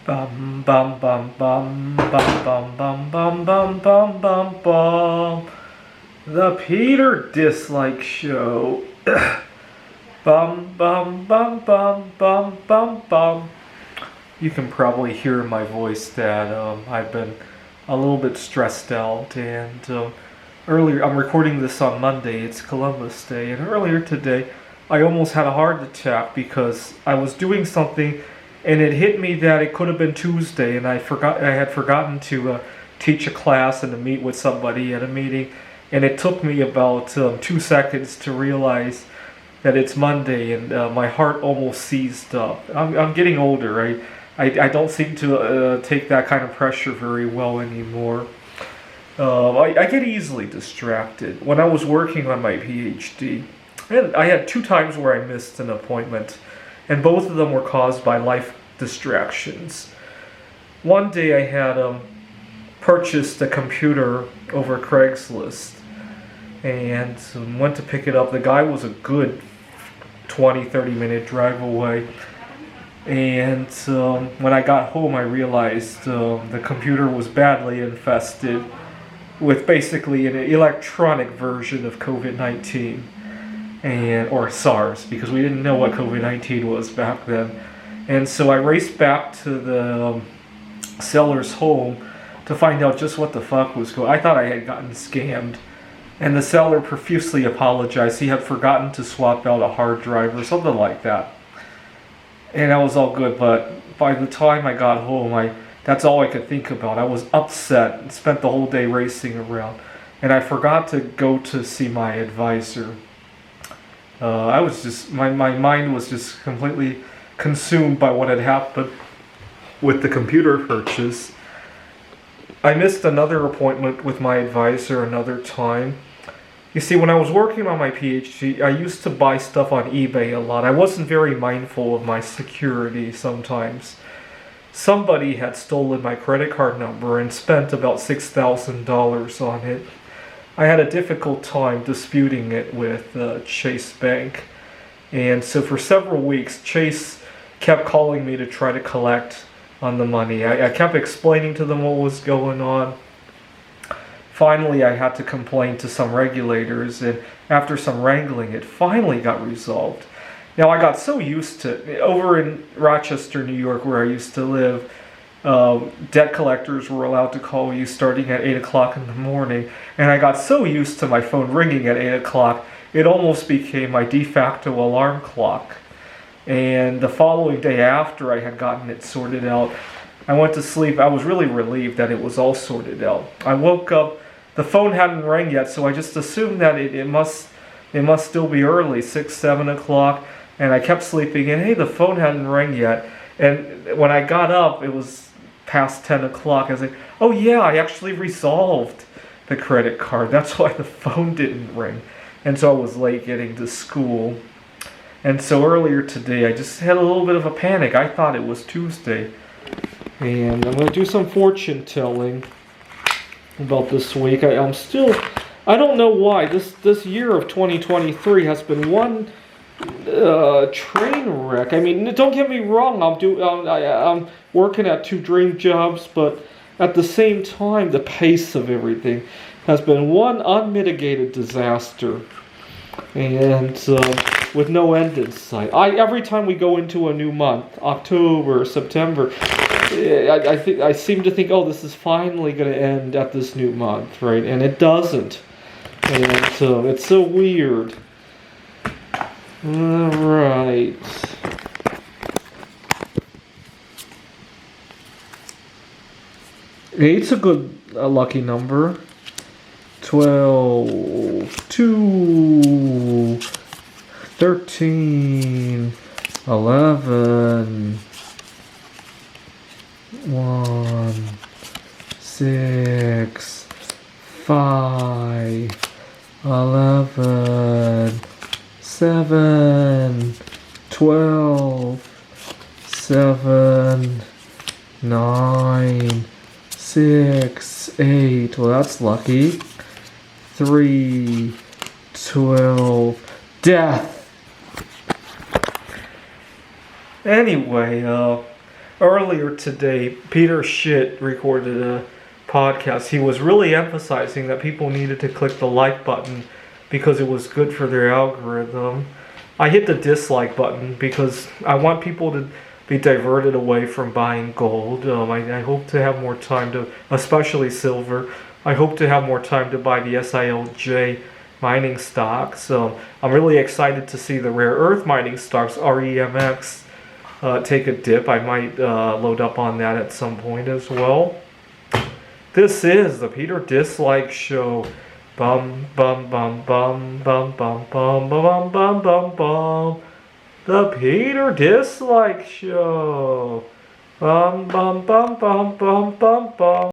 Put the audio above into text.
Bum bum bum bum bum bum bum bum bum bum bum bum. The Peter Dislike Show. Bum bum bum bum bum bum bum. You can probably hear in my voice that I've been a little bit stressed out, and earlier I'm recording this on Monday. It's Columbus Day, and earlier today I almost had a heart attack because I was doing something, and it hit me that it could have been Tuesday, and I had forgotten to teach a class and to meet with somebody at a meeting, and it took me about 2 seconds to realize that it's Monday, and my heart almost seized up. I'm getting older. I don't seem to take that kind of pressure very well anymore. I get easily distracted. When I was working on my PhD, and I had 2 times where I missed an appointment, and both of them were caused by life distractions. One day I had purchased a computer over Craigslist and went to pick it up. The guy was a good 20-30 minute drive away, and when I got home I realized the computer was badly infested with basically an electronic version of COVID-19 or SARS, because we didn't know what COVID-19 was back then. And so I raced back to the seller's home to find out just what the fuck was going on. I thought I had gotten scammed. And the seller profusely apologized. He had forgotten to swap out a hard drive or something like that. And that was all good, but by the time I got home, that's all I could think about. I was upset and spent the whole day racing around. And I forgot to go to see my advisor. My mind was just completely consumed by what had happened with the computer purchase. I missed another appointment with my advisor another time. You see, when I was working on my PhD, I used to buy stuff on eBay a lot. I wasn't very mindful of my security sometimes. Somebody had stolen my credit card number and spent about $6,000 on it. I had a difficult time disputing it with Chase Bank. And so for several weeks, Chase kept calling me to try to collect on the money. I kept explaining to them what was going on. Finally, I had to complain to some regulators, and after some wrangling, it finally got resolved. Now, I got so used to, over in Rochester, New York, where I used to live, debt collectors were allowed to call you starting at 8 o'clock in the morning, and I got so used to my phone ringing at 8 o'clock, it almost became my de facto alarm clock. And the following day after I had gotten it sorted out, I went to sleep. I was really relieved that it was all sorted out. I woke up, the phone hadn't rang yet, so I just assumed that it must still be early, 6, 7 o'clock, and I kept sleeping, and hey, the phone hadn't rang yet. And when I got up, it was past 10 o'clock. I was like, oh yeah, I actually resolved the credit card. That's why the phone didn't ring. And so I was late getting to school. And so earlier today, I just had a little bit of a panic. I thought it was Tuesday. And I'm going to do some fortune telling about this week. I don't know why. This year of 2023 has been one train wreck. I mean, don't get me wrong. I'm working at 2 dream jobs, but at the same time, the pace of everything has been one unmitigated disaster. And with no end in sight. Every time we go into a new month, October, September, I seem to think, oh, this is finally going to end at this new month, right? And it doesn't. And it's so weird. All right. 8's a good lucky number. 12, 2, 13, 11, 1, 6, 5, 11, 7, 12, 7, 9, 6, 8. Well, that's lucky. 3, 12, death. Anyway, earlier today, Peter Schitt recorded a podcast. He was really emphasizing that people needed to click the like button because it was good for their algorithm. I hit the dislike button because I want people to be diverted away from buying gold. I hope to have more time to, especially silver. I hope to have more time to buy the SILJ mining stocks. I'm really excited to see the rare earth mining stocks, REMX, take a dip. I might load up on that at some point as well. This is the Peter Dislike Show. Bum bum bum bum bum bum bum bum bum bum bum. The Peter Dislike Show. Bum bum bum bum bum bum bum.